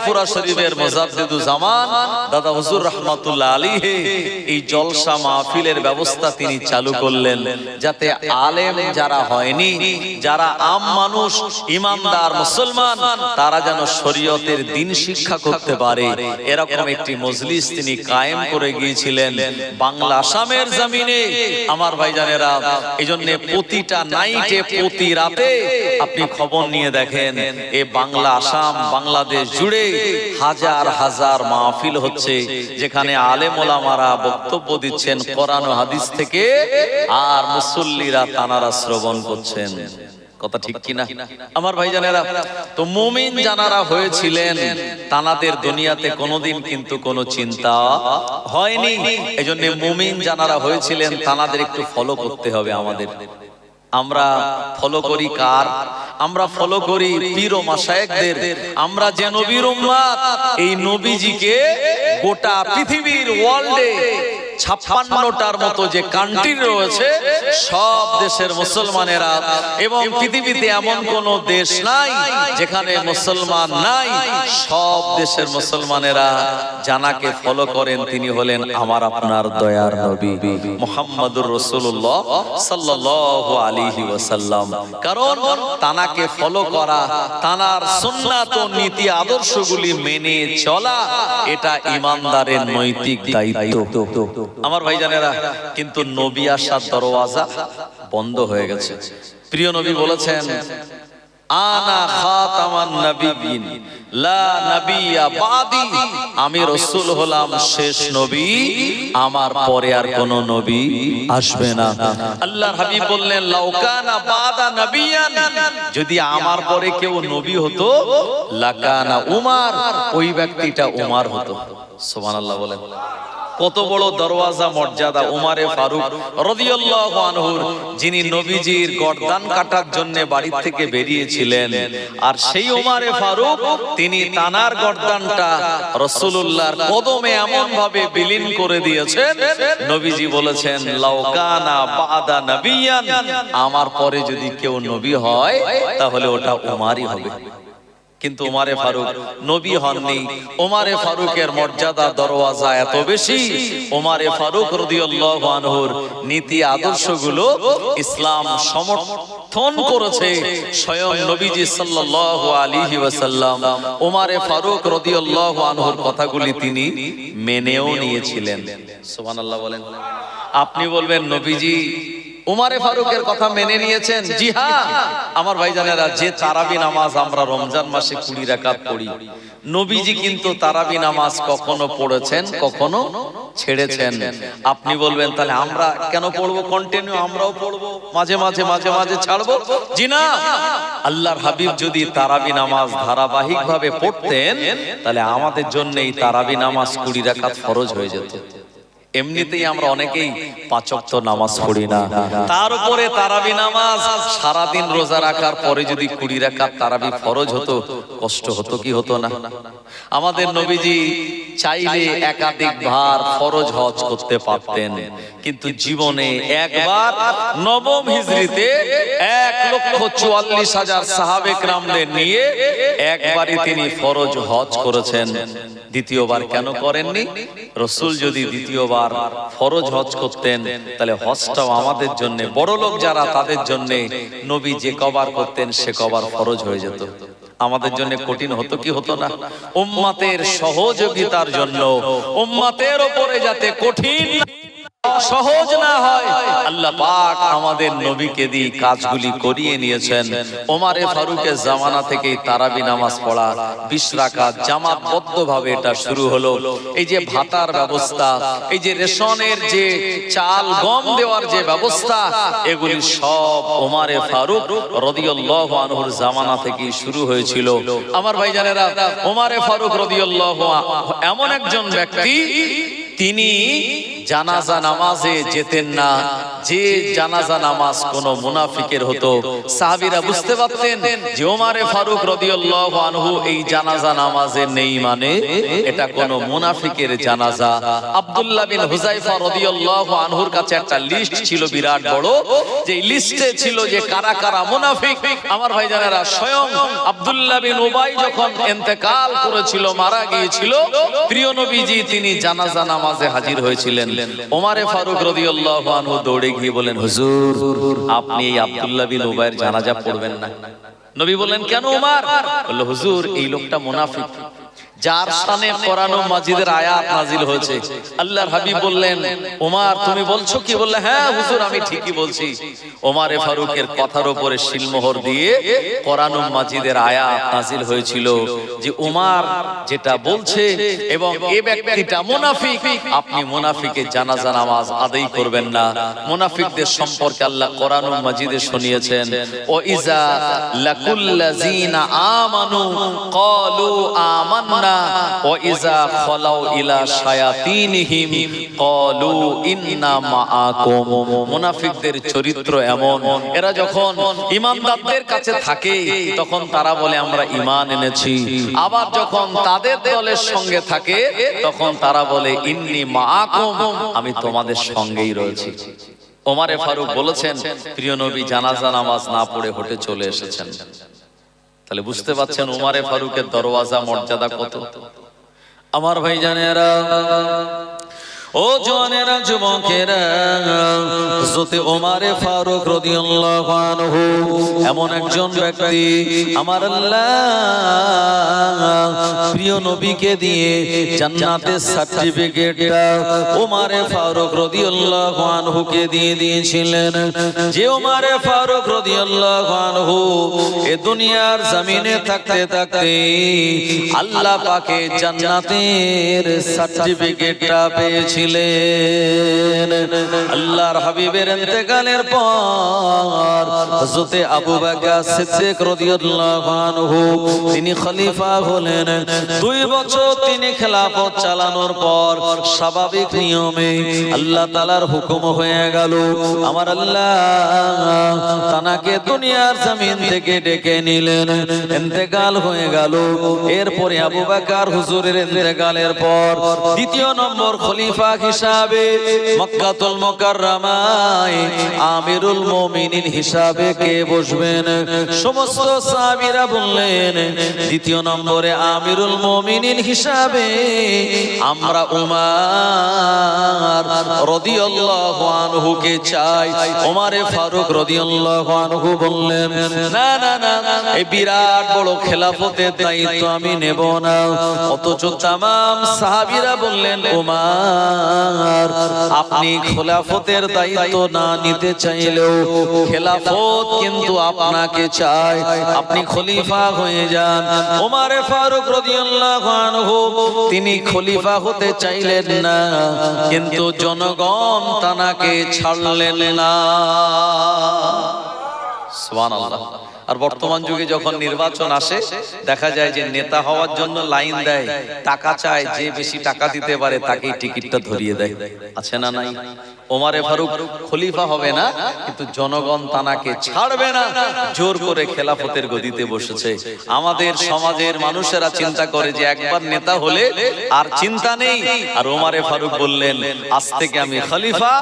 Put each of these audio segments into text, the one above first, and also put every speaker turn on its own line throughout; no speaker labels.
ফুরফুরা শরীফের মুজাদ্দিদুজ জামান দাদা হুজুর রাহমাতুল্লাহ আলাইহি এই জলসা মাহফিলের ব্যবস্থা তিনি চালু করলেন, যাতে আলেম যারা হয়নি, যারা আম মানুষ, ইমানদার মুসলমান, তারা যেন শরীয়তের দ্বীন শিক্ষা করতে পারে। এরকম একটি মজলিস তিনি কায়েম করে গিয়েছিলেন বাংলা আসামের জমিনে। আমার ভাইজানেরা, এইজন্য প্রতিটা নাইটে, প্রতি রাতে আপনি খবর নিয়ে দেখেন, এ বাংলা আসাম, বাংলাদেশ জুড়ে হাজার হাজার মাহফিল হচ্ছে, যেখানে আলেম ওলামারা বক্তব্য দিচ্ছেন কোরআন ও হাদিস থেকে, আর মুসল্লিরা তানারা শ্রবণ করছেন। কথা ঠিক কিনা আমার ভাইজানেরা? তো মুমিন জানারা হয়েছিলেন, তানাদের দুনিয়াতে কোনোদিন কিন্তু কোনো চিন্তা হয়নি। এজন্য মুমিন জানারা হয়েছিলেন, তানাদের একটু ফলো করতে হবে আমাদের। আমরা ফলো করি কার? আমরা ফলো করি পীর ও মাশায়েখদের। আমরা যে নবীর উম্মত, এই নবীজিকে গোটা পৃথিবীর ওয়ার্ল্ডে 56টার মতো যে কান্ট্রি রয়েছে, সব দেশের মুসলমানেরা, এবং পৃথিবীতে এমন কোন দেশ নাই যেখানে মুসলমান নাই, সব দেশের মুসলমানেরা জানাকে ফলো করেন। তিনি হলেন আমার আপনার দয়ার নবী মুহাম্মদুর রাসূলুল্লাহ সাল্লাল্লাহু আলাইহি ওয়াসাল্লাম। কারণ তানাকে ফলো করা, তানার সুন্নাত ও নীতি আদর্শগুলি মেনে চলা, এটা ঈমানদারের নৈতিক দায়িত্ব। আমার ভাইজানেরা, কিন্তু নবী আসার দরওয়াজা বন্ধ হয়ে গেছে। প্রিয় নবী বলেছেন, আনা খাতামান নাবিয়্যিন লা নাবিয়্যা বাদি, আমি রাসূল হলাম শেষ নবী, আমার পরে আর কোন নবী আসবে না। আল্লাহর হাবিব বললেন, লাউ কানা বাদা নাবিয়ান, যদি আমার পরে কেউ নবী হতো, লাকানা উমার, ওই ব্যক্তিটা উমার হতো। সুবহানাল্লাহ বলেন। কত বড় দরওয়াজা, মর্যাদা উমারে ফারুক রাদিয়াল্লাহু আনহুর, যিনি নবীজির গর্দান কাটার জন্য বাড়ি থেকে বেরিয়েছিলেন। আর সেই উমারে ফারুক, তিনি তানার গর্দানটা রাসূলুল্লাহর কদমে এমন ভাবে বিলীন করে দিয়েছেন, নবীজি বলেছেন, লাউ কানা বাদা নাবিয়ান, আমার পরে যদি কেউ নবী হয়, তাহলে ওটা উমারই হবে। কিন্তু উমারে ফারুক নবী হননি। উমারে ফারুকের মর্যাদা, দরওয়াজা এত বেশি। উমারে ফারুক রাদিয়াল্লাহু আনহুর নীতি আদর্শগুলো ইসলাম সমর্থন করেছে স্বয়ং নবীজি সাল্লাল্লাহু আলাইহি ওয়াসাল্লাম। উমারে ফারুক রাদিয়াল্লাহু আনহুর কথাগুলি তিনি মেনেও নিয়েছিলেন। সুবহানাল্লাহ বলেন। আপনি বলবেন, নবীজি উমারে ফারুকের কথা মেনে নিয়েছেন? জি হ্যাঁ আমার ভাইজানেরা, যে তারাবি নামাজ আমরা রমজান মাসে 20 রাকাত পড়ি, নবীজি কিন্তু তারাবি নামাজ কখনো পড়েছেন, কখনো ছেড়েছেন। আপনি বলবেন, তাহলে আমরা কেন পড়বো কন্টিনিউ? আমরাও পড়বো, মাঝে মাঝে মাঝে মাঝে ছাড়বো? জি না, আল্লাহর হাবিব যদি তারাবি নামাজ ধারাবাহিক ভাবে পড়তেন, তাহলে আমাদের জন্য এই তারাবি নামাজ 20 রাকাত ফরজ হয়ে যেত। এমনিতেই আমরা অনেকেই 5 ওয়াক্ত নামাজ পড়ি না, তার উপরে তারাবি নামাজ, সারাদিন রোজা রাখার পরে যদি 20 রাকাত তারাবি ফরজ হতো, কষ্ট হতো কি হতো না? আমাদের নবীজি চাইলে একাধিকবার ফরজ হজ করতে পারতেন, কিন্তু জীবনে একবার নবম হিজরিতে 1,44,000 সাহাবে কেরামদের নিয়ে একবারই তিনি ফরজ হজ করেছেন। দ্বিতীয়বার কেন করেননি? রাসূল যদি দ্বিতীয়বার ফরজ হজ করতেন, তাহলে হজটাও আমাদের জন্য, বড় লোক যারা তাদের জন্য, নবী যে কবার করতেন সে কবার ফরজ হয়ে যেত। আমাদের জন্য কঠিন হতো কি হতো না? উম্মতের সহযোগিতার জন্য, উম্মতের উপরে যাতে কঠিন সহজ না হয়, আল্লাহ পাক আমাদের নবীকে দিয়ে কাজগুলি করিয়ে নিয়েছেন। ওমরে ফারুকের জামানা থেকেই তারাবি নামাজ পড়া 20 রাকাত জামাতবদ্ধভাবে এটা শুরু হলো। এই যে ভাতার ব্যবস্থা, এই যে রেশনের যে চাল গম দেওয়ার যে ব্যবস্থা, এগুলি সব ওমরে ফারুক রাদিয়াল্লাহু আনহুর জামানা থেকেই শুরু হয়েছিল। আমার ভাইজানেরা, ওমরে ফারুক রাদিয়াল্লাহু এমন একজন ব্যক্তি, তিনি জানাজা নামাজে যেতেন না, যে জানাজা নামাজ কোন মুনাফিকের হতো, সাহাবীরা বুঝতে পারতেন যে ওমর ফারুক রাদিয়াল্লাহু আনহু এই জানাজা নামাজে নেই, মানে এটা কোন মুনাফিকের জানাজা। আব্দুল্লাহ বিন হুযায়ফা রাদিয়াল্লাহু আনহুর কাছে একটা লিস্ট ছিল বিরাট বড়, যে লিস্টে ছিল যে কারা কারা মুনাফিক। আমার ভাইজানেরা, স্বয়ং আব্দুল্লাহ বিন উবাই যখন ইন্তেকাল করেছিল, মারা গিয়েছিল, প্রিয় নবীজি তিনি জানাজা নামাজে হাজির হয়েছিলেন। ওমর ফারুক রাদিয়াল্লাহু আনহু দৌড়ে গিয়ে বলেন, হুজুর আপনি এই আব্দুল্লাহ বিন উবাইয়ের জানাজা পড়বেন না। নবী বললেন, কেন ওমর? বলল, হুজুর এই লোকটা মুনাফিক, যার শানে কোরআন ও মাজিদের আয়াত নাজিল হয়েছে। আল্লাহর হাবিব বললেন, ওমর তুমি বলছো কি? বললে, হ্যাঁ হুজুর আমি ঠিকই বলছি। ওমর ফারুকের কথার উপরে সিলমোহর দিয়ে কোরআন ও মাজিদের আয়াত নাজিল হয়েছিল যে ওমর যেটা বলছে এবং এই ব্যক্তিটা মুনাফিক, আপনি মুনাফিকের জানাজা নামাজ আদায় করবেন না। মুনাফিকদের সম্পর্কে আল্লাহ কোরআন ও মাজিদে শুনিয়েছেন, ও ইজা লাকুল্লাযিনা আমানু ক্বালু আমান্না ওয়া ইযা খালাউ ইলা শায়াতিনহিম ক্বালু ইন্না মাআকুম। মুনাফিকদের চরিত্র এমন, এরা যখন ঈমানদারদের কাছে থাকে তখন তারা বলে আমরা ঈমান এনেছি, আবার যখন তাদের দলের সঙ্গে থাকে তখন তারা বলে ইন্নী মাআকুম, আমি তোমাদের সঙ্গেই রয়েছি। ওমর ফারুক বলেছেন, প্রিয় নবী জানাজা নামাজ না পড়ে হেঁটে চলে এসেছেন। তাহলে বুঝতে পারছেন ওমর ফারুকের দরওয়াজা মর্যাদা কত। আমার ভাইজানেরা, ও জওয়ানেরা, যুবকেরা, হযরত ওমর ফারুক রাদিয়াল্লাহু আনহু এমন একজন ব্যক্তি, আমার আল্লাহ প্রিয় নবীকে দিয়ে জান্নাতের সার্টিফিকেটটা ওমর ফারুক রাদিয়াল্লাহু আনহুকে দিয়ে দিয়েছিলেন। যে ওমর ফারুক রাদিয়াল্লাহু আনহু এই দুনিয়ার জমিনে থাকতে থাকতে আল্লাহ পাকে জান্নাতের সার্টিফিকেটটা পেয়েছিলেন। আল্লাহর হাবিবের ইন্তেকালের পর হযরত আবু বকর সিদ্দিক রাদিয়াল্লাহু আনহু তিনি খলিফা হলেন। 2 বছর তিনি খেলাফত চালানোর পর স্বাভাবিক নিয়মে আল্লাহ তাআলার হুকুম হয়ে গেল, আমার আল্লাহ তানাকে দুনিয়ার জমিন থেকে ডেকে নিলেন, ইন্তেকাল হয়ে গেল। এরপরে আবু বকর হুজুরের ইন্তেকালের পর দ্বিতীয় নম্বর খলিফা হিসাবে মক্কাতুল মুকাররমায় আমিরুল মুমিনিন হিসাবে কে বসবেন? সমস্ত সাহাবীরা বললেন, দ্বিতীয় নম্বরে আমিরুল মুমিনিন হিসাবে আমরা উমর রাদিয়াল্লাহু আনহুকে চাই। ওমর ফারুক রাদিয়াল্লাহু আনহু বললেন, না না না, এই বিরাট বড় খেলাফতের দায়িত্ব আমি নেব না। অথচ তামাম সাহাবীরা বললেন, ওমর আপনি খেলাফতের দায়িত্ব না নিতে চাইলেও খেলাফত কিন্তু আপনাকে চাই, আপনি খলিফা হয়ে যান। ওমর ফারুক রাদিয়াল্লাহু আনহু তিনি খলিফা হতে চাইলেন না, কিন্তু জনগণ তানাকে ছাড়লেন না। সুবহানাল্লাহ। আর বর্তমান যুগে যখন নির্বাচন আসে দেখা যায় যে নেতা হওয়ার জন্য লাইন দেয়, টাকা চায়, যে বেশি টাকা দিতে পারে তাকেই টিকিটটা ধরিয়ে দেয়, আছে না নাই? ওমর ফারুক খলিফা হবে না, কিন্তু জনগণ তানাকে ছাড়বে না, জোর করে খেলাফতের গদিতে বসেছে। আমাদের সমাজের মানুষেরা চিন্তা করে যে একবার নেতা হলে আর চিন্তা নেই, আর ওমর ফারুক বললেন, আজ থেকে আমি খলিফা,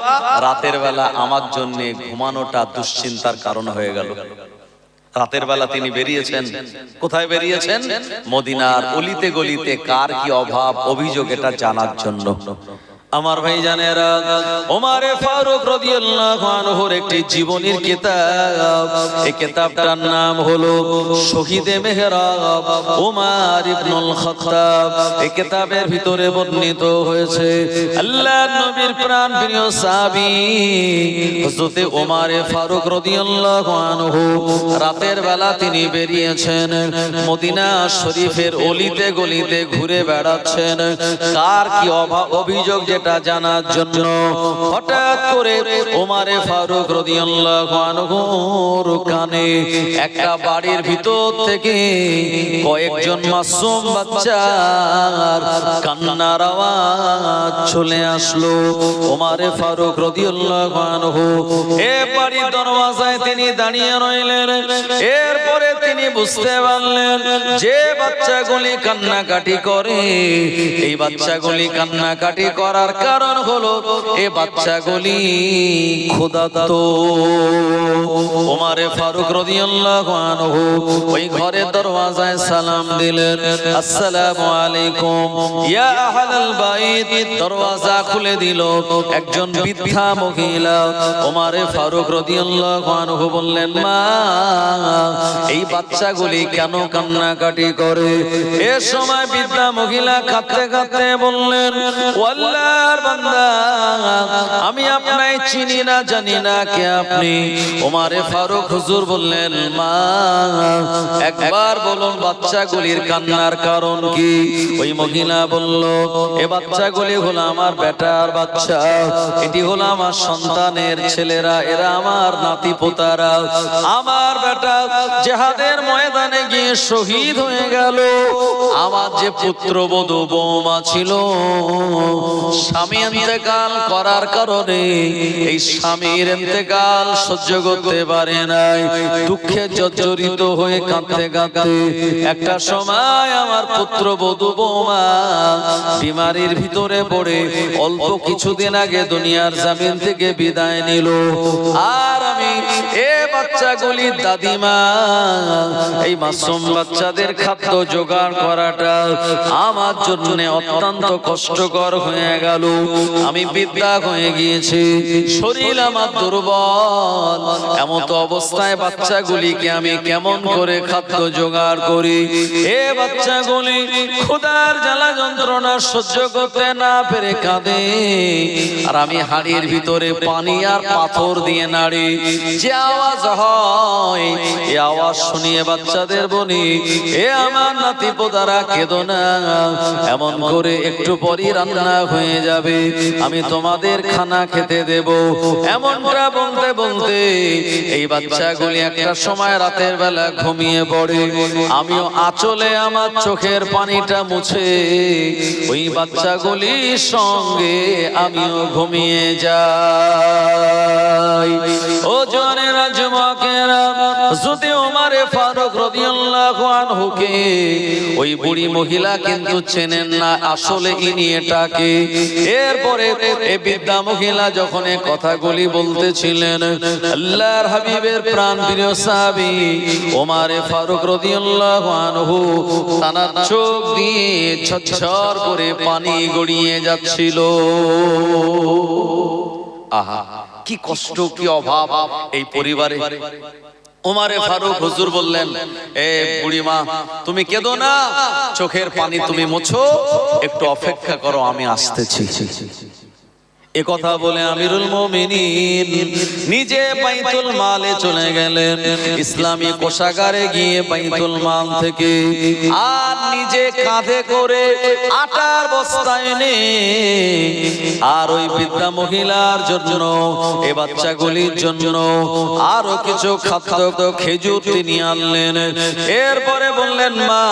রাতের বেলা আমার জন্য ঘুমানোটা দুশ্চিন্তার কারণ হয়ে গেল। রাতের বেলা তিনি বেরিয়েছেন, কোথায় বেরিয়েছেন? মদিনার অলিতে গলিতে কার কি অভাব অভিযোগ এটা জানার জন্য। আমার ভাইজানেরা, ওমর ফারুক রাদিয়াল্লাহু আনহুর একটি জীবনীর কিতাব, এই কিতাবটার নাম হলো শহীদে মেহরাব ওমর ইবনুল খাত্তাব। এই কিতাবের ভিতরে বর্ণিত হয়েছে আল্লাহর নবীর প্রাণপ্রিয় সাহাবী হযরত ওমর ফারুক রাদিয়াল্লাহু আনহু রাতের বেলা তিনি বেরিয়েছেন, মদিনা শরীফের অলিতে গলিতে ঘুরে বেড়াচ্ছেন। কার কি অভিযোগ যে এটা জানার জন্য হঠাৎ করে ওমরে ফারুক রাদিয়াল্লাহু আনহুর কানে একটা বাড়ির ভিতর থেকে কয়েকজন মাসুম বাচ্চার কান্নার আওয়াজ চলে আসলো। ওমরে ফারুক রাদিয়াল্লাহু আনহু এ বাড়ির দরওয়াজায় তিনি দাঁড়িয়ে রইলেন। এরপরে তিনি বুঝতে পারলেন যে বাচ্চাগুলি কান্নাকাটি করে, এই বাচ্চাগুলি কান্নাকাটি করার কারণ হলো এই বাচ্চাগুলি ক্ষুধার্ত। ওমরে ফারুক রাদিয়াল্লাহু আনহু ওই ঘরের দরওয়াজায় সালাম দিলেন, আসসালামু আলাইকুম ইয়া আহলাল বাইত। দরওয়াজা খুলে দিল একজন বৃদ্ধা মহিলা। ওমরে ফারুক রাদিয়াল্লাহু আনহু বললেন, মা এই বাচ্চাগুলি কেন কান্নাকাটি করে? এ সময় বৃদ্ধা মহিলা কাঁদতে কাঁদতে বললেন, ও আল্লাহর বান্দা, আমি আপনাকে চিনি না, জানি না কে আপনি। ওমরে ফারুক হুজুর বললেন, মা একবার বলুন বাচ্চাগুলির কান্নার কারণ কি? ওই মহিলা বলল, এ বাচ্চাগুলি হলো আমার বেটার বাচ্চা, এটি হলো আমার সন্তানের ছেলেরা, এরা আমার নাতি পোতারা। আমার বেটা জিহাদের ময়দানে গিয়ে শহীদ হয়ে গেল। আমার যে পুত্রবধূ বৌমা ছিল, স্বামী ইন্তেকাল করার কারণে এই স্বামীর ইন্তেকাল সহ্য করতে পারে নাই, দুঃখে জর্জরিত হয়ে কাঁদতে কাঁদতে একটা সময় আমার পুত্রবধূ বৌমা বিমারির ভিতরে পড়ে অল্প কিছুদিন আগে দুনিয়ার জমিন থেকে বিদায় নিল। আর আমি এ বাচ্চাগুলির দাদিমা, এই মাসুম বাচ্চাদের খাদ্য জোগাড় করাটা আমার জন্য অত্যন্ত কষ্টকর হয়ে গেল। আমি বৃদ্ধা হয়ে গিয়েছি, শরীর আমার দুর্বল, এমত অবস্থায় বাচ্চাগুলিকে আমি কেমন করে খাদ্য জোগাড় করি? এ বাচ্চাগুলি ক্ষুধার জ্বালা যন্ত্রণা সহ্য করতে না পেরে কাঁদে, আর আমি হাড়ির ভিতরে পানি আর পাথর দিয়ে নাড়ি। যে আওয়াজ হয় এই আওয়াজ শুনিয়ে বাচ্চাদের বলি, এ আমার নাতি পোতারা কেঁদো না, এমন করে একটু পরই রান্না হয়ে যাবে, আমি তোমাদের খানা খেতে দেব। এমনটা বলতে বলতে এই বাচ্চাগুলি একটা সময় রাতের বেলা ঘুমিয়ে পড়ে। আমিও আঁচলে আমার চোখের পানিটা মুছে ওই বাচ্চাগুলির সঙ্গে আমিও ঘুমিয়ে যাই। ও জওয়ানেরা, যুবকেরা, যদি ওমরে ফারুক রাদিয়াল্লাহু আনহুকে ওই বুড়ি মহিলা কিন্তু চেনেন না, আসলে ইনি এটাকে। এরপরে এই বৃদ্ধা মহিলা যখন এই কথাগুলি বলতেছিলেন, আল্লাহর হাবিবের প্রাণ প্রিয় সাহাবী ওমরে ফারুক রাদিয়াল্লাহু আনহু তার চোখ দিয়ে ঝরঝর করে পানি গড়িয়ে যাচ্ছিল। আহা, কি কষ্ট, কি অভাব এই পরিবারে। ওমরে ফারুক হুজুর বললেন, এ বুড়িমা তুমি কেঁদো না, চোখের পানি তুমি মোছো, একটু অপেক্ষা করো, আমি আসতেছি। এ কথা বলে আমিরুল মুমিনিন নিজে বাইতুল মালে চলে গেলেন। ইসলামী কোষাগারে গিয়ে বাইতুল মাল থেকে আর নিজে কাঁধে করে আটার বস্তা এনে আর ওই বৃদ্ধা মহিলার জন্য, এ বাচ্চাগুলির জন্য আরো কিছু খাদ্য খেজুর তিনি আনলেন। এরপরে বললেন, মা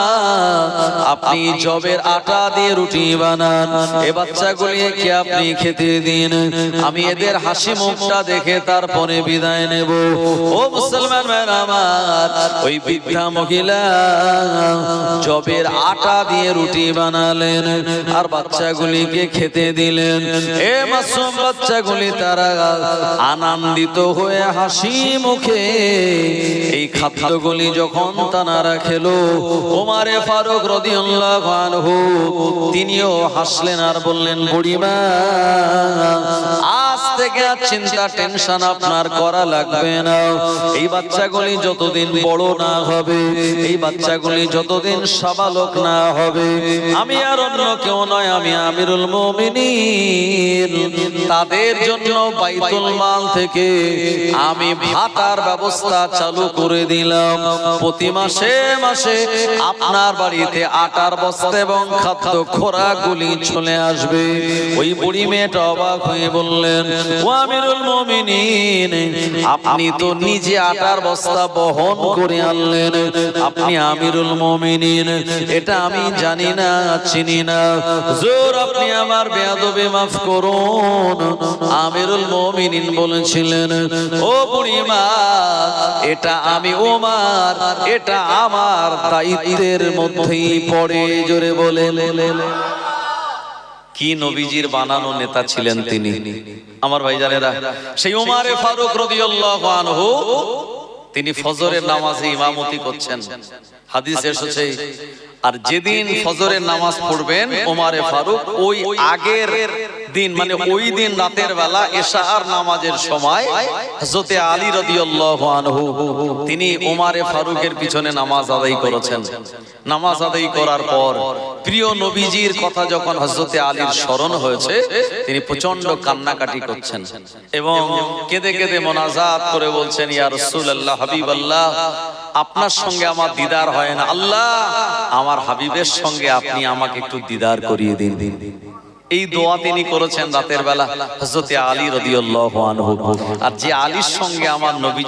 আপনি জবের আটা দিয়ে রুটি বানান, এ বাচ্চাগুলিকে আপনি খেতে দিন, আমি এদের হাসি মুখটা দেখে তারপরে বিদায় নেব। ও মুসলমান ভাইরা আমার, ওই বৃদ্ধা মহিলা জবের আটা দিয়ে রুটি বানালেন আর বাচ্চাগুলিকে খেতে দিলেন। এ মাসুম বাচ্চাগুলি তারা আনন্দিত হয়ে হাসি মুখে এই খাদ্যগুলি যখন তারা খেলো, ওমরে ফারুক রাদিয়াল্লাহু আনহু তিনিও হাসলেন আর বললেন, বুড়িমা আজ থেকে আর চিন্তা টেনশন আপনার করা লাগবে না। এই বাচ্চাগুলি যতদিন বড় না হবে, এই বাচ্চাগুলি যতদিন সাবালক না হবে, আমি আর অন্য কেউ নয়, আমি আমিরুল মুমিনিন, তাদের জন্য বাইতুল মাল থেকে আমি ভাতার ব্যবস্থা চালু করে দিলাম। প্রতি মাসে মাসে আপনার বাড়িতে আটার বস্তা এবং খাদ্য খোরাকগুলি চলে আসবে। ওই বুড়ি মেয়েটা অবাক হয়ে বললেন, ও আমিরুল মুমিনিন, আপনি তো নিজে আটার বস্তা বহন করে আনলেন, আপনি আমিরুল মুমিনিন, এটা আমি জানি না, চিনি না। হুজুর, আপনি আমার বেয়াদবি মাফ করুন। আমিরুল মুমিনিন বলেছিলেন, ও বুড়িমা, এটা আমি ওমর, এটা আমার দায়িত্বের মধ্যেই পড়ে। জোরে বলে কি নবীজির বানানো নেতা ছিলেন তিনি। আমার ভাইজানেরা, সেই ওমরে ফারুক রাদিয়াল্লাহু আনহু তিনি ফজরের নামাজে ইমামতি করছেন। হাদিসে এসেছে, আর যেদিন ফজরের নামাজ পড়বেন ওমরে ফারুক, ওই আগের দিন মানে ওই দিন রাতের বেলা এশার নামাজের সময় হযরতে আলী রাদিয়াল্লাহু আনহু তিনি ওমরে ফারুকের পিছনে নামাজ আদায় করেছেন। নামাজ আদায় করার পর প্রিয় নবীজির কথা যখন হযরতে আলীর স্মরণ হয়েছে, তিনি প্রচন্ড কান্নাকাটি করছেন এবং কেঁদে কেঁদে মোনাজাত করে বলছেন, ইয়া রাসূলুল্লাহ, হাবিবাল্লাহ, আপনার সঙ্গে আমার দিদার হয় না, আল্লাহ আমার হাবিবের সঙ্গে আপনি আমাকে একটু দিদার করিয়ে দিন। এই দোয়া তিনি করেছেন রাতের বেলা হযরতে আলী রাদিয়াল্লাহু আনহু। আর যে আলীর সঙ্গে আমার নবী